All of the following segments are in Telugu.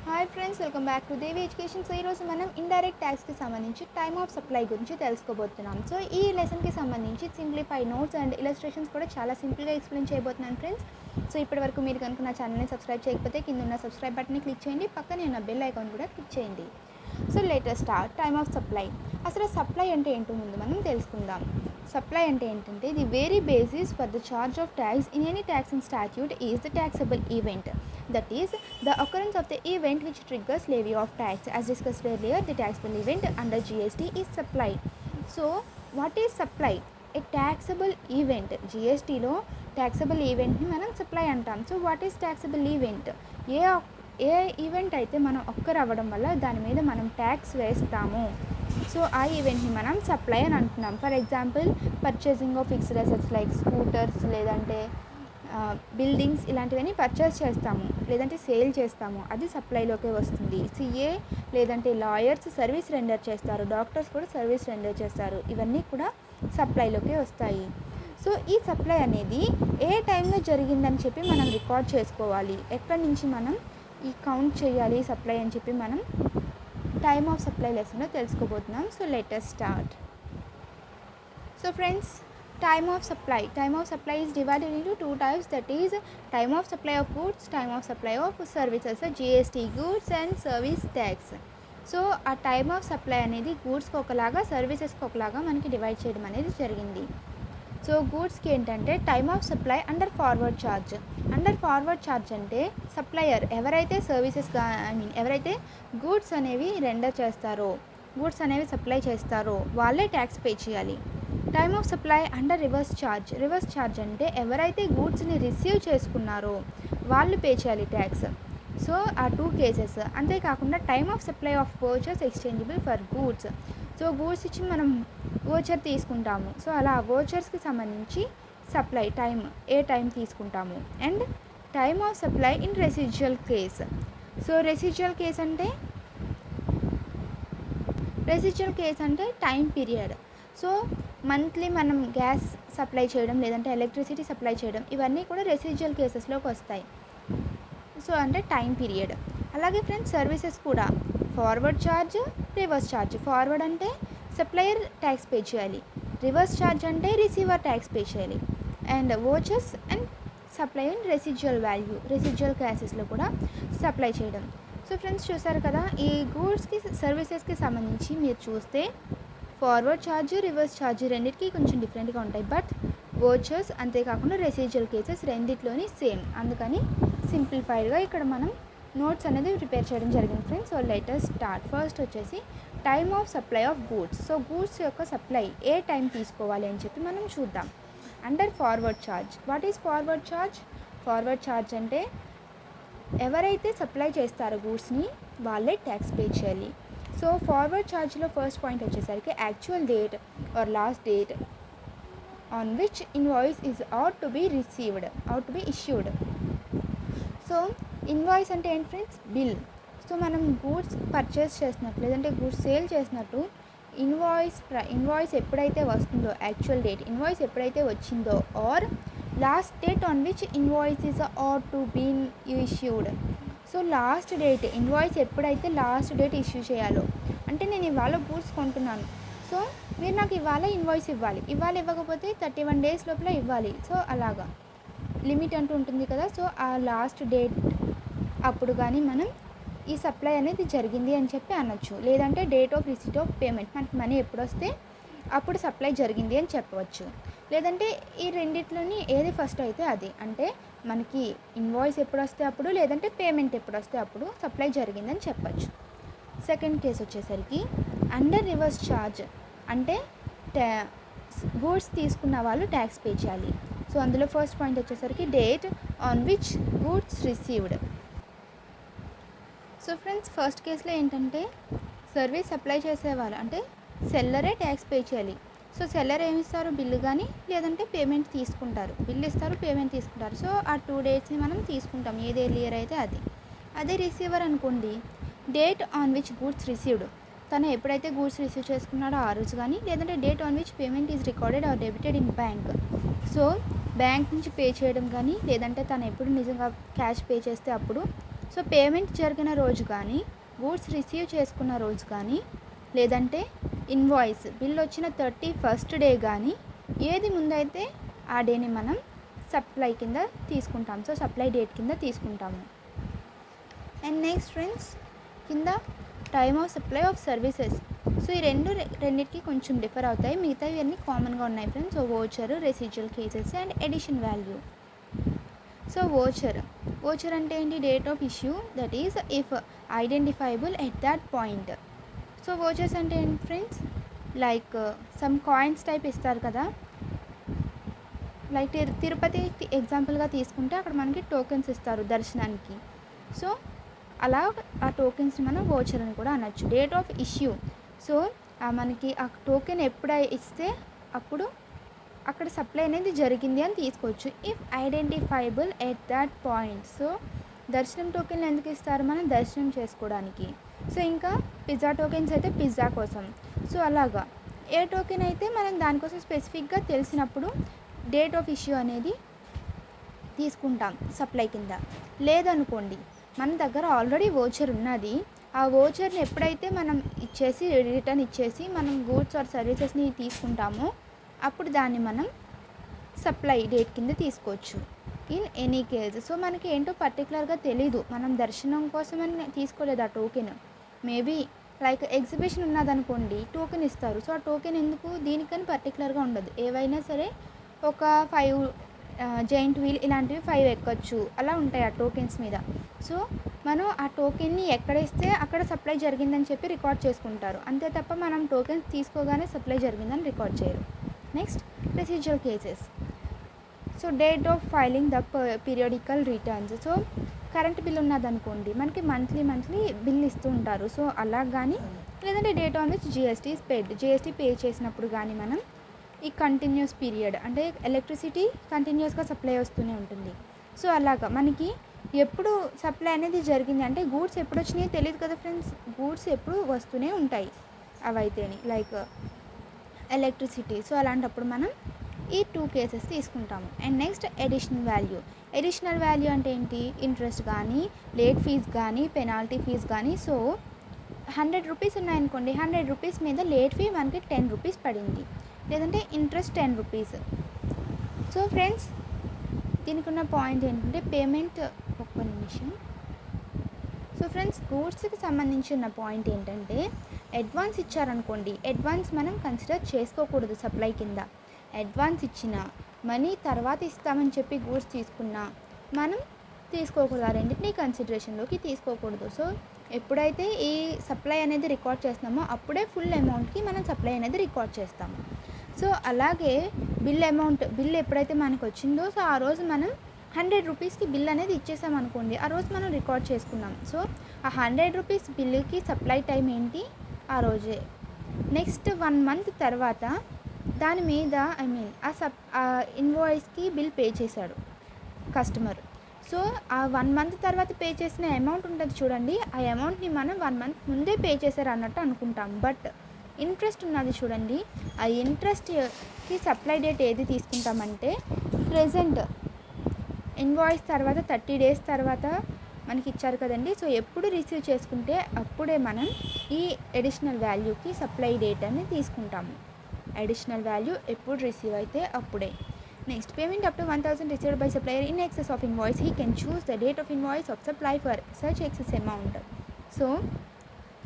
Hi friends, welcome back to Devi education. So ఈరోజు మనం ఇండైరెక్ట్ ట్యాక్స్కి సంబంధించి టైమ్ ఆఫ్ సప్లై గురించి తెలుసుకోబోతున్నాం. సో ఈ లెసన్కి సంబంధించి సింప్లిఫై నోట్స్ అండ్ ఇలస్ట్రేషన్స్ కూడా చాలా సింపుల్గా ఎక్స్ప్లెయిన్ చేయబోతున్నాను ఫ్రెండ్స్. సో ఇప్పటివరకు మీరు కనుక నా ఛానల్ని సబ్స్క్రైబ్ చేయకపోతే కింద ఉన్న సబ్స్క్రైబ్ బటన్ని క్లిక్ చేయండి, పక్కనే ఉన్న బెల్ ఐకాన్ కూడా క్లిక్ చేయండి. So latest start time of supply. అసలు సప్లై అంటే ఏంటో ముందు మనం తెలుసుకుందాం. సప్లై అంటే ఏంటంటే the very basis for the charge of tax in any taxing statute is the taxable event. That is, the occurrence of the event which triggers levy of tax. As discussed earlier, the taxable event under GST is supply. So, what is supply? A taxable event. GSTలో taxable eventని మనం supply అంటాం. So, what is taxable event? A event అయితే మనం ఒక్కరు అవ్వడం వల్ల దాని మీద మనం ట్యాక్స్ వేస్తాము, సో ఆ ఈవెంట్ని మనం సప్లై అని అంటున్నాం. For example, purchasing of fixed assets like scooters, లేదంటే బిల్డింగ్స్, ఇలాంటివన్నీ పర్చేస్ చేస్తాము లేదంటే సేల్ చేస్తాము, అది సప్లైలోకే వస్తుంది. సిఏ లేదంటే లాయర్స్ సర్వీస్ రెండర్ చేస్తారు, డాక్టర్స్ కూడా సర్వీస్ రెండర్ చేస్తారు, ఇవన్నీ కూడా సప్లైలోకే వస్తాయి. సో ఈ సప్లై అనేది ఏ టైంలో జరిగిందని చెప్పి మనం రికార్డ్ చేసుకోవాలి. ఎక్కడి నుంచి మనం ఈ కౌంట్ చేయాలి సప్లై అని చెప్పి మనం టైమ్ ఆఫ్ సప్లై లెసన్లో తెలుసుకోబోతున్నాం. So let us start. So friends, time of supply is divided into two types, that is time of supply of goods, time of supply of services. GST, goods and service tax. So ఆ టైమ్ ఆఫ్ సప్లై అనేది గూడ్స్కి ఒకలాగా, సర్వీసెస్కి ఒకలాగా మనకి డివైడ్ చేయడం అనేది జరిగింది. సో గూడ్స్కి ఏంటంటే time of supply under forward charge. Under forward charge అంటే సప్లయర్ ఎవరైతే సర్వీసెస్గా ఎవరైతే గూడ్స్ అనేవి రెండర్ చేస్తారో, గూడ్స్ అనేవి సప్లై చేస్తారో వాళ్ళే ట్యాక్స్ పే చేయాలి. Time of supply under reverse charge. Reverse charge అంటే ఎవరైతే గూడ్స్ని రిసీవ్ చేసుకున్నారో వాళ్ళు పే చేయాలి ట్యాక్స్. సో ఆ టూ కేసెస్. అంతేకాకుండా time of supply of vouchers exchangeable for goods. So goods ఇచ్చి మనం వోచర్ తీసుకుంటాము, సో అలా వోచర్స్కి సంబంధించి సప్లై ఏ టైం తీసుకుంటాము. And time of supply in residual case. So residual case అంటే టైం పీరియడ్. సో మంత్లీ మనం గ్యాస్ సప్లై చేయడం లేదంటే ఎలక్ట్రిసిటీ సప్లై చేయడం, ఇవన్నీ కూడా రెసిడ్యువల్ కేసెస్లోకి వస్తాయి. సో అంటే టైం పీరియడ్. అలాగే ఫ్రెండ్స్, సర్వీసెస్ కూడా forward charge, reverse charge. Forward అంటే సప్లయర్ ట్యాక్స్ పే చేయాలి, రివర్స్ ఛార్జ్ అంటే రిసీవర్ ట్యాక్స్ పే చేయాలి. And vouchers and supply in residual value, residual క్లాసెస్లో కూడా సప్లై చేయడం. సో ఫ్రెండ్స్, చూసారు కదా, ఈ గూడ్స్కి సర్వీసెస్కి సంబంధించి మీరు చూస్తే ఫార్వర్డ్ ఛార్జ్, రివర్స్ ఛార్జ్ రెండింటికి కొంచెం డిఫరెంట్గా ఉంటాయి. బట్ వోచర్స్ అంతేకాకుండా రెసిడ్యువల్ కేసెస్ రెండిట్లోని సేమ్. అందుకని సింప్లిఫైడ్గా ఇక్కడ మనం నోట్స్ అనేది ప్రిపేర్ చేయడం జరిగింది friends. So let us start. First వచ్చేసి time of supply of goods. So goods యొక్క సప్లై ఏ టైం తీసుకోవాలి అని చెప్పి మనం చూద్దాం. Under forward charge. What is forward charge? Forward charge అంటే ఎవరైతే సప్లై చేస్తారో గూడ్స్ని వాళ్ళే ట్యాక్స్ పే చేయాలి. సో ఫార్వర్డ్ ఛార్జ్లో ఫస్ట్ పాయింట్ వచ్చేసరికి actual date or last date on which invoice is ought to be issued. So invoice అంటే ఏంటి ఫ్రెండ్స్? బిల్. సో మనం గూడ్స్ పర్చేస్ చేసినట్టు లేదంటే గూడ్స్ సేల్ చేసినట్టు ఇన్వాయిస్ ఎప్పుడైతే వస్తుందో, యాక్చువల్ డేట్ ఇన్వాయిస్ ఎప్పుడైతే వచ్చిందో, or last date on which invoice is ought to be issued. So last date, invoice ఎప్పుడైతే లాస్ట్ డేట్ ఇష్యూ చేయాలో, అంటే నేను ఇవాళ గూడ్స్ కొంటున్నాను, సో మీరు నాకు ఇవాళ ఇన్వాయిస్ ఇవ్వాలి, ఇవాళ ఇవ్వకపోతే 31 days లోపల ఇవ్వాలి. సో అలాగా లిమిట్ అంటూ ఉంటుంది కదా. సో ఆ లాస్ట్ డేట్ అప్పుడు కానీ మనం ఈ సప్లై అనేది జరిగింది అని చెప్పి అనొచ్చు. లేదంటే date of receipt of payment, మనకి మనీ ఎప్పుడు వస్తే అప్పుడు సప్లై జరిగింది అని చెప్పవచ్చు. లేదంటే ఈ రెండిట్లోని ఏది ఫస్ట్ అయితే అది, అంటే మనకి ఇన్వాయిస్ ఎప్పుడు వస్తే అప్పుడు, లేదంటే పేమెంట్ ఎప్పుడు వస్తే అప్పుడు సప్లై జరిగిందని చెప్పచ్చు. సెకండ్ కేసు వచ్చేసరికి అండర్ రివర్స్ ఛార్జ్. అంటే గూడ్స్ తీసుకున్న వాళ్ళు ట్యాక్స్ పే చేయాలి. సో అందులో ఫస్ట్ పాయింట్ వచ్చేసరికి date on which goods received. So friends, first కేసులో ఏంటంటే సర్వీస్ సప్లై చేసేవాళ్ళు అంటే సెల్లరే ట్యాక్స్ పే చేయాలి. సో సెల్లర్ ఏమిస్తారు? బిల్లు కానీ లేదంటే పేమెంట్ తీసుకుంటారు. బిల్ ఇస్తారు, పేమెంట్ తీసుకుంటారు. సో ఆ 2 dateని మనం తీసుకుంటాం, ఏది ఎర్లియర్ అయితే అది. అదే రిసీవర్ అనుకోండి, date on which goods received, తను ఎప్పుడైతే గూడ్స్ రిసీవ్ చేసుకున్నాడో ఆ రోజు కానీ, లేదంటే date on which payment is recorded or debited in bank. So bank నుంచి పే చేయడం కానీ, లేదంటే తను ఎప్పుడు నిజంగా క్యాష్ పే చేస్తే అప్పుడు, సో పేమెంట్ జరిగిన రోజు కానీ, గూడ్స్ రిసీవ్ చేసుకున్న రోజు కానీ, లేదంటే ఇన్వాయిస్ బిల్ వచ్చిన 31st డే కానీ ఏది ముందైతే ఆ డేని మనం సప్లై కింద తీసుకుంటాం. సో సప్లై డేట్ కింద తీసుకుంటాము. అండ్ నెక్స్ట్ ఫ్రెండ్స్, కింద time of supply of services. So ఈ రెండింటికి కొంచెం డిఫర్ అవుతాయి, మిగతావి అన్నీ కామన్గా ఉన్నాయి friends. So voucher, residual cases and edition value. So voucher అంటే ఏంటి? Date of issue, that is if identifiable at that point. So vouchers అంటే ఏంటి friends? Like some coins type ఇస్తారు కదా, లైక్ తిరుపతి ఎగ్జాంపుల్గా తీసుకుంటే అక్కడ మనకి టోకెన్స్ ఇస్తారు దర్శనానికి. సో అలా ఆ టోకెన్స్ని మనం వోచర్ అని కూడా అనొచ్చు. డేట్ ఆఫ్ ఇష్యూ, సో మనకి ఆ టోకెన్ ఎప్పుడు ఇస్తే అప్పుడు అక్కడ సప్లై అనేది జరిగింది అని తీసుకోవచ్చు. If identifiable at that point. So దర్శనం టోకెన్లు ఎందుకు ఇస్తారు? మనం దర్శనం చేసుకోవడానికి. సో ఇంకా పిజ్జా టోకెన్స్ అయితే పిజ్జా కోసం. సో అలాగా ఏ టోకెన్ అయితే మనం దానికోసం స్పెసిఫిక్గా తెలిసినప్పుడు డేట్ ఆఫ్ ఇష్యూ అనేది తీసుకుంటాం సప్లై కింద. లేదనుకోండి మన దగ్గర ఆల్రెడీ వోచర్ ఉన్నది, ఆ వోచర్ని ఎప్పుడైతే మనం రిటర్న్ ఇచ్చేసి మనం గూడ్స్ ఆర్ సర్వీసెస్ని తీసుకుంటామో అప్పుడు దాన్ని మనం సప్లై డేట్ కింద తీసుకోవచ్చు ఇన్ ఎనీ కేస్. సో మనకి ఏంటో పర్టికులర్గా తెలీదు, మనం దర్శనం కోసమని తీసుకోలేదు ఆ టోకెన్. మేబీ లైక్ ఎగ్జిబిషన్ ఉన్నదనుకోండి, టోకెన్ ఇస్తారు. సో ఆ టోకెన్ ఎందుకు? దీనికని పర్టికులర్గా ఉండదు. ఏవైనా సరే ఒక 5 జైంట్ వీల్ ఇలాంటివి 5 ఎక్కొచ్చు, అలా ఉంటాయి ఆ టోకెన్స్ మీద. సో మనం ఆ టోకెన్ని ఎక్కడ ఇస్తే అక్కడ సప్లై జరిగిందని చెప్పి రికార్డ్ చేసుకుంటారు, అంతే తప్ప మనం టోకెన్స్ తీసుకోగానే సప్లై జరిగిందని రికార్డ్ చేయరు. Next residual cases. So date of filing the periodical returns. So current bill ఉన్నదనుకోండి, మనకి మంత్లీ బిల్ ఇస్తూ ఉంటారు. సో అలా కానీ, లేదంటే date on which GST is paid, GST pay చేసినప్పుడు కానీ మనం ఈ కంటిన్యూస్ పీరియడ్, అంటే ఎలక్ట్రిసిటీ కంటిన్యూస్గా సప్లై వస్తూనే ఉంటుంది. సో అలాగా మనకి ఎప్పుడు సప్లై అనేది జరిగింది అంటే గూడ్స్ ఎప్పుడు వచ్చినాయో తెలియదు కదా ఫ్రెండ్స్. గూడ్స్ ఎప్పుడు వస్తూనే ఉంటాయి అవైతేని, లైక్ ఎలక్ట్రిసిటీ. సో అలాంటప్పుడు మనం ఈ 2 కేసెస్ తీసుకుంటాము. And next additional value. Additional value అంటే ఏంటి? ఇంట్రెస్ట్ కానీ, లేట్ ఫీజ్ కానీ, పెనాల్టీ ఫీజ్ కానీ. సో 100 రూపీస్ ఉన్నాయనుకోండి, 100 రూపీస్ మీద లేట్ ఫీ మనకి 10 రూపీస్ పడింది, లేదంటే ఇంట్రెస్ట్ 10 రూపీస్. సో ఫ్రెండ్స్, దీనికి ఉన్న పాయింట్ ఏంటంటే పేమెంట్. ఒక్క నిమిషం. సో ఫ్రెండ్స్, గూడ్స్కి సంబంధించిన పాయింట్ ఏంటంటే అడ్వాన్స్ ఇచ్చారనుకోండి, అడ్వాన్స్ మనం కన్సిడర్ చేసుకోకూడదు సప్లై కింద. అడ్వాన్స్ ఇచ్చిన మనీ తర్వాత ఇస్తామని చెప్పి గూడ్స్ తీసుకున్నా మనం తీసుకోకూడదు, ఆ రెండింటినీ కన్సిడరేషన్లోకి తీసుకోకూడదు. సో ఎప్పుడైతే ఈ సప్లై అనేది రికార్డ్ చేస్తున్నామో అప్పుడే ఫుల్ అమౌంట్కి మనం సప్లై అనేది రికార్డ్ చేస్తాము. సో అలాగే బిల్ ఎప్పుడైతే మనకు వచ్చిందో, సో ఆ రోజు మనం 100 రూపీస్కి బిల్ అనేది ఇచ్చేసాం అనుకోండి, ఆ రోజు మనం రికార్డ్ చేసుకున్నాం. సో ఆ 100 రూపీస్ బిల్లుకి సప్లై టైం ఏంటి? ఆ రోజే. నెక్స్ట్ 1 మంత్ తర్వాత దాని మీద ఆ ఇన్వాయిస్కి బిల్ పే చేశాడు కస్టమర్. సో ఆ 1 మంత్ తర్వాత పే చేసిన అమౌంట్ ఉంటుంది చూడండి, ఆ అమౌంట్ని మనం 1 మంత్ ముందే పే చేశారు అన్నట్టు అనుకుంటాం. బట్ ఇంట్రెస్ట్ ఉన్నది చూడండి, ఆ ఇంట్రెస్ట్కి సప్లై డేట్ ఏది తీసుకుంటామంటే ప్రెజెంట్ ఇన్వాయిస్ తర్వాత 30 డేస్ తర్వాత మనకి ఇచ్చారు కదండి. సో ఎప్పుడు రిసీవ్ చేసుకుంటే అప్పుడే మనం ఈ అడిషనల్ వాల్యూకి సప్లై డేట్ అని తీసుకుంటాము. అడిషనల్ వాల్యూ ఎప్పుడు రిసీవ్ అయితే అప్పుడే. Next, payment up to 1000 received by supplier in excess of invoice, he can choose the date of invoice of supply for such excess amount. So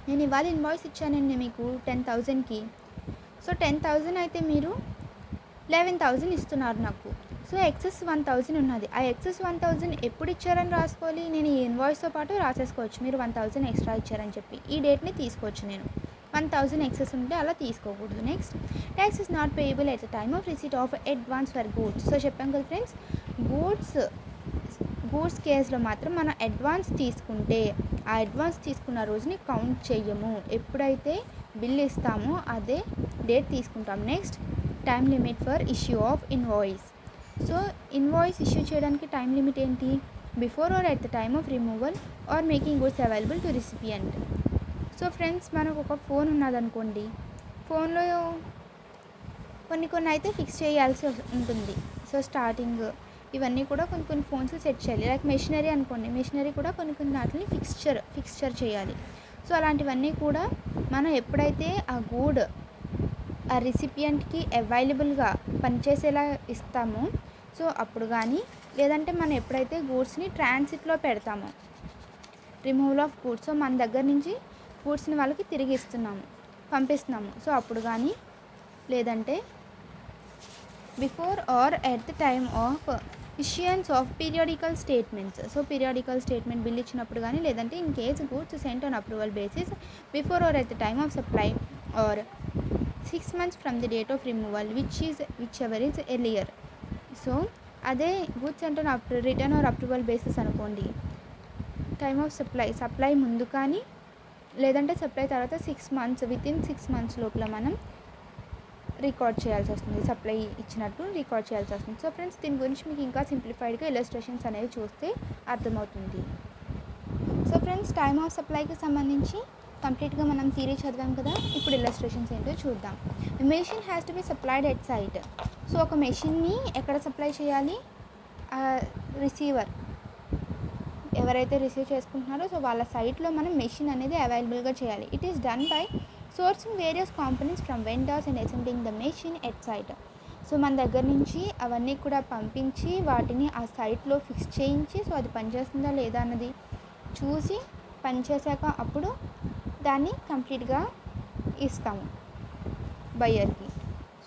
నేను ఇవాళ ఇన్వాయిస్ ఇచ్చానండి మీకు 10,000కి. సో 10,000 అయితే మీరు 11,000 ఇస్తున్నారు నాకు. సో ఎక్సెస్ 1,000 ఉన్నది, ఆ ఎక్సెస్ 1,000 ఎప్పుడు ఇచ్చారని రాసుకోవాలి, నేను ఈ ఇన్వాయిస్తో పాటు రాసేసుకోవచ్చు. మీరు 1,000 ఎక్స్ట్రా ఇచ్చారని చెప్పి ఈ డేట్ని తీసుకోవచ్చు. నేను 1,000 ఎక్సెస్ ఉంటే అలా తీసుకోకూడదు. Next, tax is not payable at the time of receipt of advance for goods. So చెప్పాం కదా ఫ్రెండ్స్, గూడ్స్ కేసులో మాత్రం మనం అడ్వాన్స్ తీసుకుంటే ఆ అడ్వాన్స్ తీసుకున్న రోజుని కౌంట్ చెయ్యము, ఎప్పుడైతే బిల్ ఇస్తామో అదే డేట్ తీసుకుంటాం. Next, time limit for issue of invoice. So invoice issue చేయడానికి టైం లిమిట్ ఏంటి? Before or at the time of removal or making goods available to recipient. So friends, మనకు ఒక ఫోన్ ఉన్నదనుకోండి, ఫోన్లో కొన్ని అయితే ఫిక్స్ చేయాల్సి ఉంటుంది. సో స్టార్టింగ్ ఇవన్నీ కూడా కొన్ని ఫోన్స్కి సెట్ చేయాలి. లైక్ మెషినరీ అనుకోండి, మెషినరీ కూడా కొన్ని వాటిని ఫిక్స్చర్ చేయాలి. సో అలాంటివన్నీ కూడా మనం ఎప్పుడైతే ఆ గూడ్ ఆ రిసిపియంట్కి అవైలబుల్గా పనిచేసేలా ఇస్తామో సో అప్పుడు కానీ, లేదంటే మనం ఎప్పుడైతే గూడ్స్ని ట్రాన్సిట్లో పెడతామో, రిమూవల్ ఆఫ్ గూడ్స్, సో మన దగ్గర నుంచి గూడ్స్ని వాళ్ళకి తిరిగి పంపిస్తున్నాము, సో అప్పుడు కానీ, లేదంటే before or at the time of issuance of periodical statements, so periodical statement bill ఇచ్చినప్పుడు కానీ, లేదంటే in case goods sent on approval basis before or at the time of supply or 6 months from the date of removal whichever is earlier. So అదే goods sent on return or approval basis అనుకోండి, టైమ్ ఆఫ్ సప్లై ముందు కానీ, లేదంటే సప్లై తర్వాత 6 months, వితిన్ 6 months లోపల మనం రికార్డ్ చేయాల్సి వస్తుంది, సప్లై ఇచ్చినట్టు రికార్డ్ చేయాల్సి వస్తుంది. సో ఫ్రెండ్స్, దీని గురించి మీకు ఇంకా సింప్లిఫైడ్గా ఇలస్ట్రేషన్స్ అనేవి చూస్తే అర్థమవుతుంది. సో ఫ్రెండ్స్, టైమ్ ఆఫ్ సప్లైకి సంబంధించి కంప్లీట్గా మనం థియరీ చదివాం కదా. ఇప్పుడు ఇలస్ట్రేషన్స్ ఏంటో చూద్దాం. Machine has to be supplied at site. So ఒక మెషిన్ని ఎక్కడ సప్లై చేయాలి? రిసీవర్ ఎవరైతే రిసీవ్ చేసుకుంటున్నారో సో వాళ్ళ సైట్లో మనం మెషిన్ అనేది అవైలబుల్గా చేయాలి. It is done by sourcing various components from vendors and assembling the machine at site. So మన దగ్గర నుంచి అవన్నీ కూడా పంపించి వాటిని ఆ సైట్లో ఫిక్స్ చేయించి, సో అది పనిచేస్తుందా లేదా అన్నది చూసి పనిచేశాక అప్పుడు దాన్ని కంప్లీట్గా ఇస్తాము బయ్యర్కి.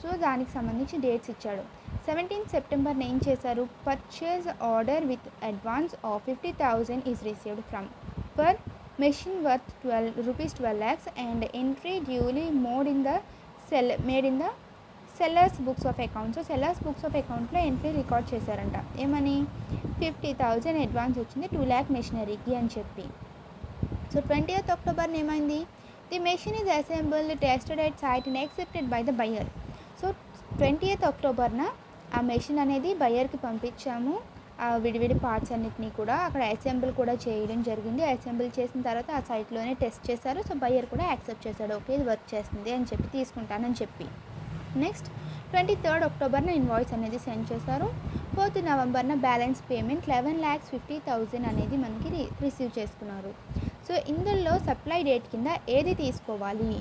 సో దానికి సంబంధించి డేట్స్ ఇచ్చాడు. 17 September ఏం చేశారు? Purchase order with advance of 50,000 is received from for machine worth ₹12 lakhs and entry duly made in the sellers books of account. So sellers books of అకౌంట్లో ఎంట్రీ రికార్డ్ చేశారంట. ఏమని? 50,000 అడ్వాన్స్ వచ్చింది 2 lakh మెషినరీకి అని చెప్పి. సో 20th October ఏమైంది? The machine is assembled, tested at site and accepted by the buyer. So 20th October ఆ మెషిన్ అనేది బయ్యర్కి పంపించాము. ఆ విడివిడి పార్ట్స్ అన్నిటినీ కూడా అక్కడ అసెంబుల్ కూడా చేయడం జరిగింది. అసెంబుల్ చేసిన తర్వాత ఆ సైట్లోనే టెస్ట్ చేశారు. సో బయ్యర్ కూడా యాక్సెప్ట్ చేశాడు, ఓకే ఇది వర్క్ చేస్తుంది అని చెప్పి, తీసుకుంటానని చెప్పి. నెక్స్ట్ 23rd October ఇన్వాయిస్ అనేది సెండ్ చేశారు. 4th November బ్యాలెన్స్ పేమెంట్ 11,50,000 అనేది మనకి రిసీవ్ చేసుకున్నారు. సో ఇందులో సప్లై డేట్ కింద ఏది తీసుకోవాలి?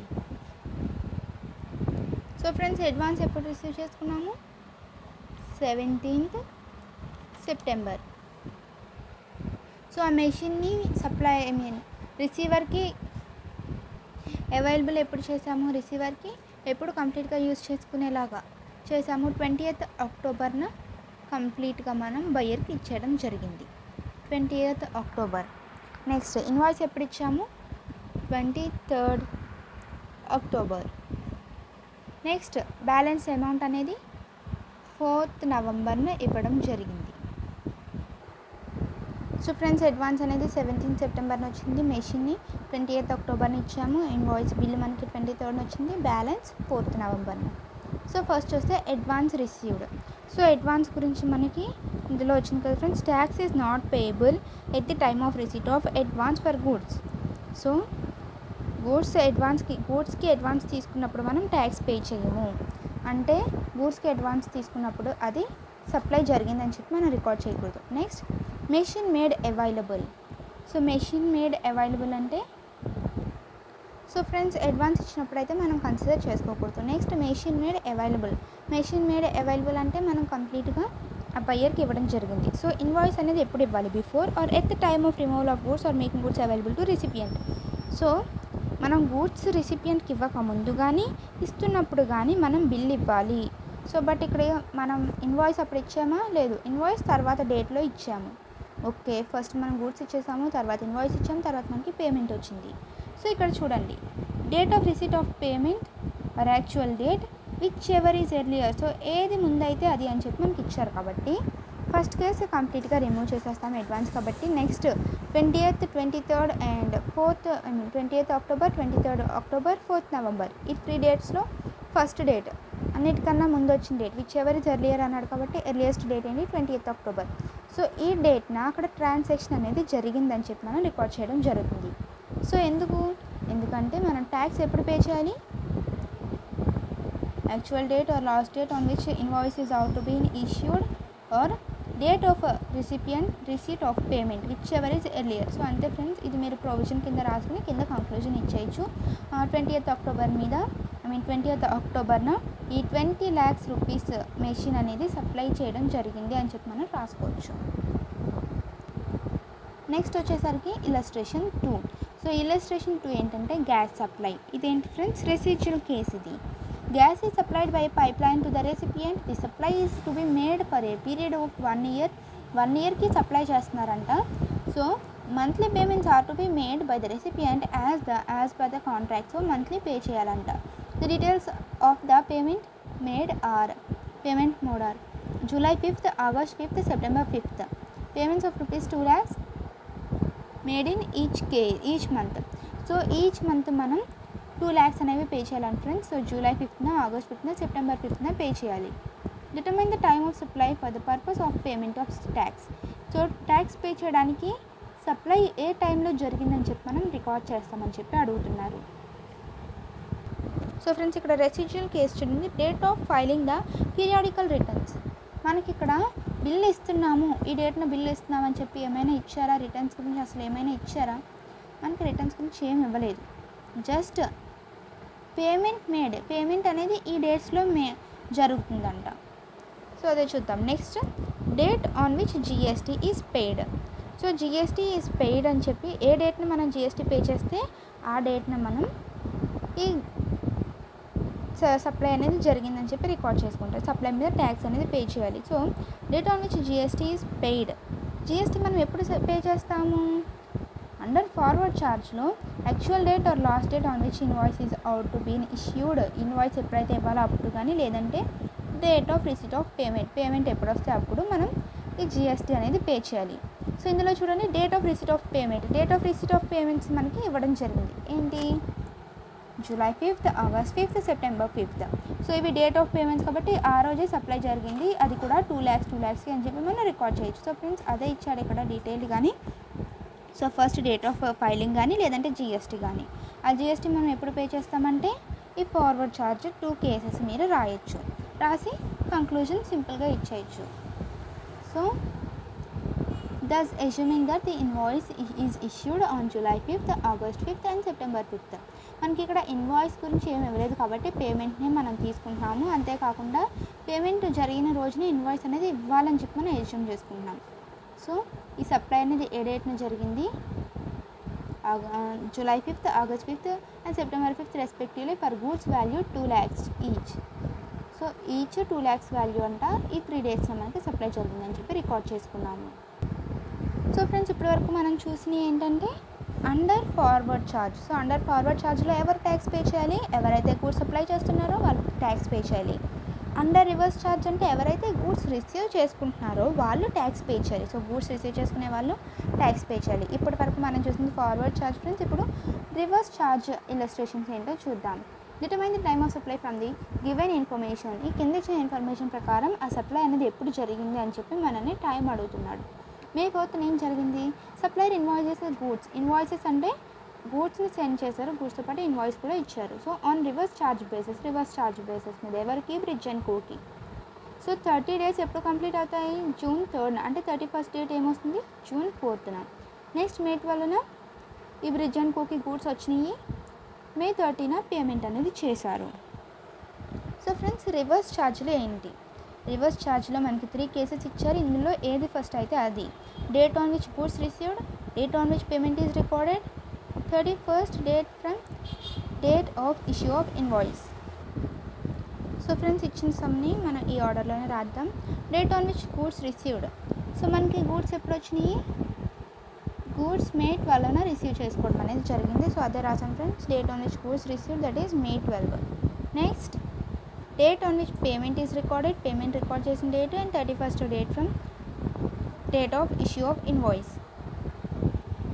సో ఫ్రెండ్స్, అడ్వాన్స్ ఎప్పుడు రిసీవ్ చేసుకున్నాము? 17th September. సో ఆ మెషిన్ని రిసీవర్కి అవైలబుల్ ఎప్పుడు చేసాము? రిసీవర్కి ఎప్పుడు కంప్లీట్గా యూజ్ చేసుకునేలాగా చేసాము? 20th October కంప్లీట్గా మనం బయ్యర్కి ఇచ్చేయడం జరిగింది. 20th October. నెక్స్ట్ ఇన్వాయిస్ ఎప్పుడు ఇచ్చాము? 23rd October. Next balance amount అనేది 4th November ఇవ్వడం జరిగింది. సో ఫ్రెండ్స్, అడ్వాన్స్ అనేది 17th September వచ్చింది, మెషిన్ని 20th October ఇచ్చాము, ఇన్వాయిస్ బిల్ మనకి 23rd వచ్చింది, balance 4th November. So first వస్తే అడ్వాన్స్ రిసీవ్డ్. సో అడ్వాన్స్ గురించి మనకి ఇందులో వచ్చింది కదా friends, tax is not payable at the time of receipt of advance for goods. So గూడ్స్కి అడ్వాన్స్ తీసుకున్నప్పుడు మనం ట్యాక్స్ పే చేయము. అంటే గూడ్స్కి అడ్వాన్స్ తీసుకున్నప్పుడు అది సప్లై జరిగిందని చెప్పి మనం రికార్డ్ చేయకూడదు. Next machine made available. So machine made available అంటే సో ఫ్రెండ్స్, అడ్వాన్స్ ఇచ్చినప్పుడు అయితే మనం కన్సిడర్ చేసుకోకూడదు. నెక్స్ట్ మెషిన్ మేడ్ అవైలబుల్ అంటే మనం కంప్లీట్గా ఆ బయ్యర్కి ఇవ్వడం జరిగింది. సో ఇన్వాయిస్ అనేది ఎప్పుడు ఇవ్వాలి? Before or at the time of removal of goods or making goods available to recipient. So మనం గూడ్స్ రిసిపియంట్కి ఇవ్వక ముందు కానీ ఇస్తున్నప్పుడు కానీ మనం బిల్ ఇవ్వాలి. సో బట్ ఇక్కడ మనం ఇన్వాయిస్ అప్పుడు ఇచ్చామా? లేదు, ఇన్వాయిస్ తర్వాత డేట్లో ఇచ్చాము. ఓకే, ఫస్ట్ మనం గూడ్స్ ఇచ్చేసాము, తర్వాత ఇన్వాయిస్ ఇచ్చాము, తర్వాత మనకి పేమెంట్ వచ్చింది. సో ఇక్కడ చూడండి, date of receipt of payment are actual date which ever is earlier. So ఏది ముందైతే అది అని చెప్పి మనకి ఇచ్చారు కాబట్టి ఫస్ట్ కేసు కంప్లీట్గా రిమూవ్ చేసేస్తాము అడ్వాన్స్ కాబట్టి. Next 20th, 23rd and 20th October, 23rd October, 4th November ఈ 3 డేట్స్లో ఫస్ట్ డేట్ అన్నిటికన్నా ముందు వచ్చిన date which ever is earlier అన్నాడు కాబట్టి ఎర్లియస్ట్ డేట్ ఏంటి? 20th October. సో ఈ డేట్న అక్కడ ట్రాన్సాక్షన్ అనేది జరిగిందని చెప్పి మనం రికార్డ్ చేయడం జరుగుతుంది. సో ఎందుకంటే మనం ట్యాక్స్ ఎప్పుడు పే చేయాలి? Actual date or last date on which invoice is out to be issued or date of recipient receipt of payment whichever is earlier. So అంతే ఫ్రెండ్స్, ఇది మీరు ప్రొవిజన్ కింద రాసుకుని కింద కంక్లూజన్ ఇచ్చేయచ్చు. 20th అక్టోబర్ మీద 20th అక్టోబర్న ఈ 20 lakhs రూపీస్ మెషిన్ అనేది సప్లై చేయడం జరిగింది అని చెప్పి మనం రాసుకోవచ్చు. నెక్స్ట్ వచ్చేసరికి ఇలస్ట్రేషన్ 2. సో ఇలస్ట్రేషన్ 2 ఏంటంటే గ్యాస్ సప్లై. ఇదేంటి ఫ్రెండ్స్, రెసిడ్యువల్ కేస్ ఇది. Gas is supplied by pipe line to the recipient. The supply is to be made for a period of 1 year. 1 yearకి సప్లై చేస్తున్నారంట. So monthly payments are to be made by the recipient as per the contract. So monthly pay చేయాలంట. The details of the payment mode are July 5th, August 5th, September 5th. Payments of ₹2 lakhs made in each month. So each month మనం 2 lakhs అనేవి పే చేయాలండి friends. So July 5th, August 5th, September 5th pay చేయాలి. Determine the time of supply for the purpose of payment of tax. So tax pay చేయడానికి సప్లై ఏ టైంలో జరిగిందని చెప్పి మనం రికార్డ్ చేస్తామని చెప్పి అడుగుతున్నారు. సో ఫ్రెండ్స్, ఇక్కడ రెసిడ్యువల్ కేసు చూడండి. Date of filing the periodical returns. మనకి ఇక్కడ బిల్ ఇస్తున్నాము, ఈ డేట్న బిల్ ఇస్తున్నామని చెప్పి ఏమైనా ఇచ్చారా? రిటర్న్స్ గురించి అసలు ఏమైనా ఇచ్చారా? మనకి రిటర్న్స్ గురించి ఏమి ఇవ్వలేదు. జస్ట్ పేమెంట్ అనేది ఈ డేట్స్లో జరుగుతుందంట. సో అదే చూద్దాం. Next, date on which GST is paid. So GST is paid అని చెప్పి ఏ డేట్ని మనం జిఎస్టీ పే చేస్తే ఆ డేట్న మనం ఈ సప్లై అనేది జరిగిందని చెప్పి రికార్డ్ చేసుకుంటాం. సప్లై మీద ట్యాక్స్ అనేది పే చేయాలి. So date on which GST is paid. GST మనం ఎప్పుడు పే చేస్తాము? అండర్ ఫార్వర్డ్ ఛార్జ్లో actual date or last date on which invoice is out to been issued. Invoice ఎప్పుడైతే ఇవ్వాలో అప్పుడు కానీ, లేదంటే date of receipt of payment ఎప్పుడు వస్తే అప్పుడు మనం ఈ జిఎస్టీ అనేది పే చేయాలి. సో ఇందులో చూడండి, date of receipt of payments మనకి ఇవ్వడం జరిగింది. ఏంటి? July 5th, August 5th, September 5th. So ఇవి డేట్ ఆఫ్ పేమెంట్స్ కాబట్టి ఆ రోజే సప్లై జరిగింది. అది కూడా 2 lakhs అని చెప్పి మనం రికార్డ్ చేయొచ్చు. సో ఫ్రెండ్స్, అదే ఇచ్చాడు ఇక్కడ డీటెయిల్డ్ కానీ. So first date of filing కానీ, లేదంటే జిఎస్టీ కానీ. ఆ జిఎస్టీ మనం ఎప్పుడు పే చేస్తామంటే ఈ ఫార్వర్డ్ ఛార్జ్ 2 cases మీరు రాయొచ్చు. రాసి కంక్లూజన్ సింపుల్గా ఇచ్చేయచ్చు. So thus assuming that the invoice is issued on July 5th, August 5th and September 5th. మనకి ఇక్కడ ఇన్వాయిస్ గురించి ఏమి ఇవ్వలేదు కాబట్టి పేమెంట్ని మనం తీసుకుంటున్నాము. అంతేకాకుండా పేమెంట్ జరిగిన రోజున ఇన్వాయిస్ అనేది ఇవ్వాలని చెప్పి మనం అస్యూమ్ చేసుకుంటున్నాం. సో ఈ సప్లై అనేది ఏ డేట్న జరిగింది? July 5th, August 5th and September 5th respectively for goods value 2 lakhs each. So each 2 lakhs value అంట ఈ 3 daysలో మనకి సప్లై జరిగిందని చెప్పి రికార్డ్ చేసుకున్నాము. సో ఫ్రెండ్స్, ఇప్పటివరకు మనం చూసినవి ఏంటంటే under forward charge. So under forward ఛార్జ్లో ఎవరు ట్యాక్స్ పే చేయాలి? ఎవరైతే గూడ్స్ సప్లై చేస్తున్నారో వాళ్ళు ట్యాక్స్ పే చేయాలి. అండర్ రివర్స్ ఛార్జ్ అంటే ఎవరైతే గూడ్స్ రిసీవ్ చేసుకుంటున్నారో వాళ్ళు ట్యాక్స్ పే చేయాలి. సో గూడ్స్ రిసీవ్ చేసుకునే వాళ్ళు ట్యాక్స్ పే చేయాలి. ఇప్పటి వరకు మనం చూసింది ఫార్వర్డ్ ఛార్జ్ ఫ్రెండ్స్. ఇప్పుడు రివర్స్ ఛార్జ్ ఇలస్ట్రేషన్స్ ఏంటో చూద్దాం. Determine the time of supply from the given information. ఈ కింద ఇచ్చిన ఇన్ఫర్మేషన్ ప్రకారం ఆ సప్లై అనేది ఎప్పుడు జరిగింది అని చెప్పి మనల్ని టైం అడుగుతున్నాడు. మే 4th ఏం జరిగింది? సప్లైర్ ఇన్వాయిసెస్ ఇన్వాయిసెస్ అంటే గూడ్స్ని సెండ్ చేశారు, గూడ్స్తో పాటు ఇన్వాయిస్ కూడా ఇచ్చారు. So on reverse charge basis మీద ఎవరికి? బ్రిడ్జ్ అండ్ కోకి. సో 30 days ఎప్పుడు కంప్లీట్ అవుతాయి? June 3rd. అంటే 31st డేట్ ఏమొస్తుంది? June 4th. నెక్స్ట్ May 12న ఈ బ్రిడ్జ్ అండ్ కోకి గూడ్స్ వచ్చినాయి. May 30న పేమెంట్ అనేది చేశారు. సో ఫ్రెండ్స్, రివర్స్ ఛార్జ్లో ఏంటి? రివర్స్ ఛార్జ్లో మనకి 3 cases ఇచ్చారు. ఇందులో ఏది ఫస్ట్ అయితే అది. Date on which goods received, date on which payment is recorded, 31st date from date of issue of invoice. So friends, ఇచ్చిన సమ్ని మనం ఈ ఆర్డర్లోనే రాద్దాం. Date on which goods received. So మనకి గూడ్స్ ఎప్పుడు వచ్చినాయి? గూడ్స్ May 12న రిసీవ్ చేసుకోవడం అనేది జరిగింది. సో అదే రాసాం friends. Date on which goods received, that is May 12. Next, date on which payment is recorded. Payment record చేసిన date and 31st date from date of issue of invoice.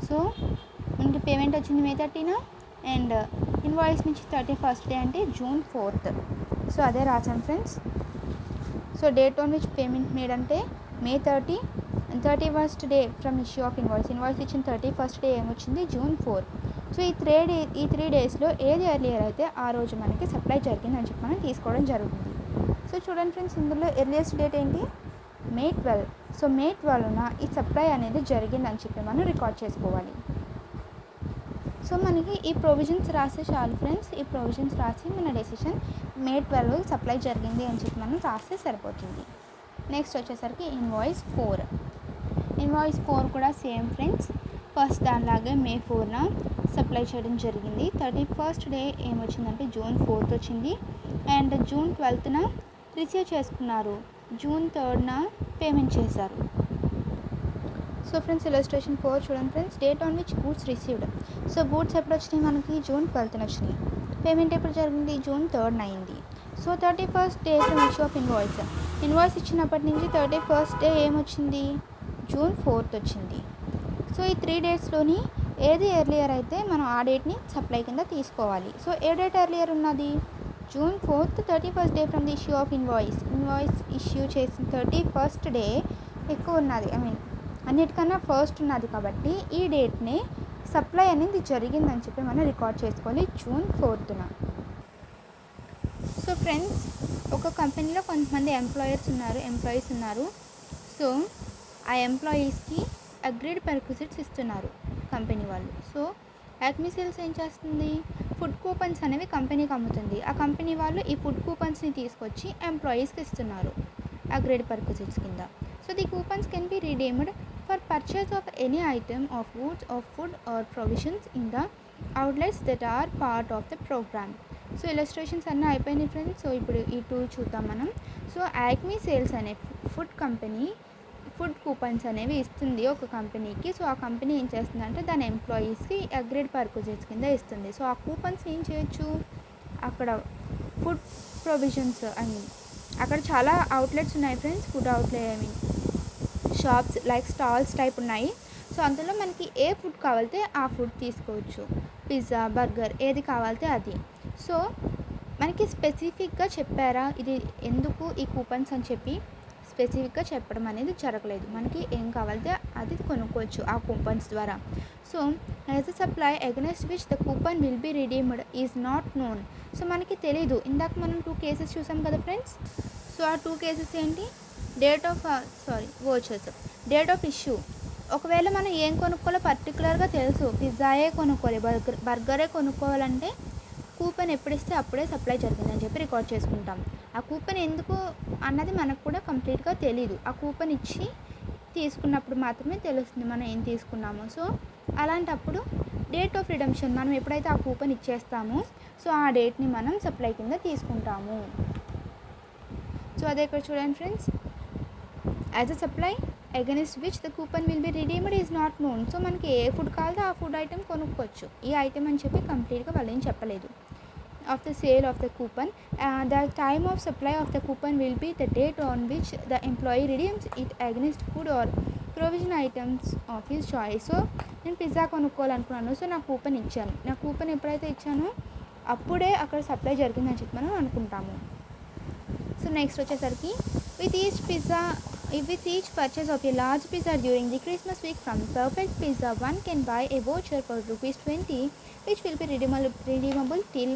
So మనకి పేమెంట్ వచ్చింది May 30న అండ్ ఇన్వాయిస్ నుంచి 31st డే అంటే June 4th. సో అదే రాసాం friends. So date on which payment made అంటే May 30 and 31st day from issue of invoice ఇచ్చిన 31st డే ఏమొచ్చింది? June 4. సో ఈ 3 daysలో ఏది ఎర్లియర్ అయితే ఆ రోజు మనకి సప్లై జరిగిందని చెప్పి మనం తీసుకోవడం జరుగుతుంది. సో చూడండి ఫ్రెండ్స్, ఇందులో ఎర్లియస్ట్ డేట్ ఏంటి? May 12. సో మే 12న ఈ సప్లై అనేది జరిగిందని చెప్పి మనం రికార్డ్ చేసుకోవాలి. సో మనకి ఈ ప్రొవిజన్స్ రాస్తే చాలు ఫ్రెండ్స్. ఈ ప్రొవిజన్స్ రాసి మన డెసిషన్ మే 12 సప్లై జరిగింది అని చెప్పి మనం రాస్తే సరిపోతుంది. నెక్స్ట్ వచ్చేసరికి ఇన్వాయిస్ 4. ఇన్వాయిస్ 4 కూడా సేమ్ ఫ్రెండ్స్. ఫస్ట్ దానిలాగే మే 4న సప్లై చేయడం జరిగింది. 31st డే ఏమొచ్చిందంటే జూన్ 4th వచ్చింది. అండ్ జూన్ 12న రిసీవ్ చేసుకున్నారు. జూన్ 3న పేమెంట్ చేశారు. సో ఫ్రెండ్స్ ఇలస్ట్రేషన్ 4 చూడండి friends. Date on which goods received. So goods ఎప్పుడు వచ్చినాయి మనకి జూన్ 12న వచ్చినాయి. పేమెంట్ ఎప్పుడు జరిగింది జూన్ 3న అయింది. So 31st day from issue of invoice. Invoice ఇచ్చినప్పటి నుంచి 31st డే ఏమొచ్చింది జూన్ 4th వచ్చింది. సో ఈ 3 డేట్స్లోని ఏది ఎర్లియర్ అయితే మనం ఆ డేట్ని సప్లై కింద తీసుకోవాలి. సో ఏ డేట్ ఎర్లియర్ ఉన్నది June 4th 31st day from the issue of invoice. Invoice issue చేసిన 31st డే ఎక్కువ ఉన్నది, అన్నిటికన్నా ఫస్ట్ ఉన్నది కాబట్టి ఈ డేట్నే సప్లై అనేది జరిగిందని చెప్పి మనం రికార్డ్ చేసుకోవాలి జూన్ 4th. సో ఫ్రెండ్స్ ఒక కంపెనీలో కొంతమంది ఎంప్లాయీస్ ఉన్నారు. సో ఆ ఎంప్లాయీస్కి అగ్రీడ్ పర్క్విజిట్స్ ఇస్తున్నారు కంపెనీ వాళ్ళు. సో యాక్మీ సేల్స్ ఏం చేస్తుంది, ఫుడ్ కూపన్స్ అనేవి కంపెనీకి అమ్ముతుంది. ఆ కంపెనీ వాళ్ళు ఈ ఫుడ్ కూపన్స్ని తీసుకొచ్చి ఎంప్లాయీస్కి ఇస్తున్నారు అగ్రీడ్ పర్క్విజిట్స్ కింద. So the coupons can be redeemed for purchase of any item of goods of food or provisions in the outlets that are part of the program. సో ఇలస్ట్రేషన్స్ అన్నీ అయిపోయినాయి ఫ్రెండ్స్. సో ఇప్పుడు ఈ 2 చూద్దాం మనం. సో యాక్మీ సేల్స్ అనే ఫుడ్ కంపెనీ ఫుడ్ కూపన్స్ అనేవి ఇస్తుంది ఒక కంపెనీకి. సో ఆ కంపెనీ ఏం చేస్తుందంటే దాని ఎంప్లాయీస్కి అగ్రీడ్ పర్క్విజిట్స్ కింద ఇస్తుంది. సో ఆ కూపన్స్ ఏం చేయొచ్చు, అక్కడ ఫుడ్ ప్రొవిజన్స్ అక్కడ చాలా అవుట్లెట్స్ ఉన్నాయి friends. Food outlet shops like stalls type ఉన్నాయి. సో అందులో మనకి ఏ ఫుడ్ కావాలితే ఆ ఫుడ్ తీసుకోవచ్చు. పిజ్జా, బర్గర్ ఏది కావాలితే అది. సో మనకి స్పెసిఫిక్గా చెప్పారా ఇది ఎందుకు ఈ కూపన్స్ అని చెప్పి స్పెసిఫిక్గా చెప్పడం అనేది జరగలేదు. మనకి ఏం కావాలితే అది కొనుక్కోవచ్చు ఆ కూపన్స్ ద్వారా. So as a supply against which the coupon will B redeemed is not known. So మనకి తెలీదు. ఇందాక మనం 2 కేసెస్ చూసాం కదా ఫ్రెండ్స్. సో ఆ 2 కేసెస్ ఏంటి, వోచర్స్, డేట్ ఆఫ్ ఇష్యూ. ఒకవేళ మనం ఏం కొనుక్కోవాలో పర్టికులర్గా తెలుసు, పిజ్జాయే కొనుక్కోవాలి, బర్గరే కొనుక్కోవాలంటే కూపన్ ఎప్పుడు ఇస్తే అప్పుడే సప్లై జరిగిందని చెప్పి రికార్డ్ చేసుకుంటాం. ఆ కూపన్ ఎందుకు అన్నది మనకు కూడా కంప్లీట్గా తెలీదు. ఆ కూపన్ ఇచ్చి తీసుకున్నప్పుడు మాత్రమే తెలుస్తుంది మనం ఏం తీసుకున్నామో. సో అలాంటప్పుడు డేట్ ఆఫ్ రిడెంప్షన్ మనం ఎప్పుడైతే ఆ కూపన్ ఇచ్చేస్తామో సో ఆ డేట్ని మనం సప్లై కింద తీసుకుంటాము. సో అదే ఇక్కడ చూడండి friends. As a supply against which the coupon will B redeemed is not known. So మనకి ఏ ఫుడ్ కావాలో ఆ ఫుడ్ ఐటెం కొనుక్కోవచ్చు. ఈ ఐటెం అని చెప్పి కంప్లీట్గా వాళ్ళు ఏం చెప్పలేదు. Of the sale of the coupon, the time of supply of the coupon will be the date on which the employee redeems it against food or provision items of his choice. So నేను పిజ్జా కొనుక్కోవాలనుకున్నాను. సో నా కూపన్ ఇచ్చాను. నా కూపన్ ఎప్పుడైతే ఇచ్చానో అప్పుడే అక్కడ సప్లై జరిగిందని చెప్పి మనం అనుకుంటాము. సో నెక్స్ట్ వచ్చేసరికి with each purchase of a large pizza during the Christmas week from Perfect Pizza, one can buy a voucher for ₹20 which will be redeemable till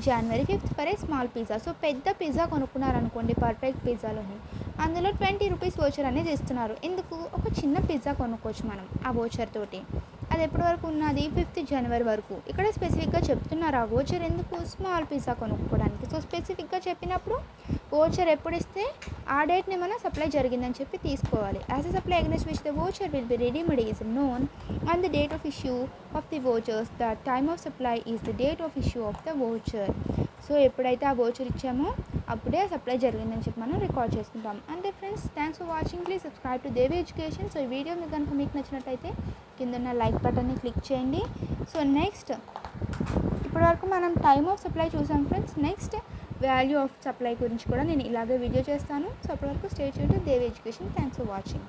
January 5th for a small pizza. So పెద్ద పిజ్జా కొనుక్కున్నారనుకోండి పర్ఫెక్ట్ పిజ్జాలోని, అందులో ₹20 వోచర్ అనేది ఇస్తున్నారు. ఎందుకు, ఒక చిన్న పిజ్జా కొనుక్కోవచ్చు మనం ఆ వోచర్ తోటి. అది ఎప్పటి వరకు ఉన్నది 5th జనవరి వరకు. ఇక్కడ స్పెసిఫిక్గా చెప్తున్నారు ఆ వోచర్ ఎందుకు, స్మాల్ పిజ్జా కొనుక్కోవడానికి. సో స్పెసిఫిక్గా చెప్పినప్పుడు వోచర్ ఎప్పుడు ఇస్తే ఆ డేట్ని మనం సప్లై జరిగిందని చెప్పి తీసుకోవాలి. As a supply against which the voucher will be redeemed is known on the date of issue of the vouchers. The time of supply is the date of issue of the voucher. So ఎప్పుడైతే ఆ వోచర్ ఇచ్చామో అప్పుడే సప్లై జరిగిందని చెప్పి మనం రికార్డ్ చేసుకుంటాం. అంతే friends, thanks for watching. Please subscribe to Devi education. So ఈ వీడియో మీకు కనుక మీకు నచ్చినట్టయితే కింద ఉన్న లైక్ బటన్ని క్లిక్ చేయండి. సో నెక్స్ట్ ఇప్పటివరకు మనం టైమ్ ఆఫ్ సప్లై చూసాం friends. Next value of supply గురించి కూడా నేను ఇలాగే వీడియో చేస్తాను. సో అప్పటివరకు stay tuned to Devi education. Thanks for watching.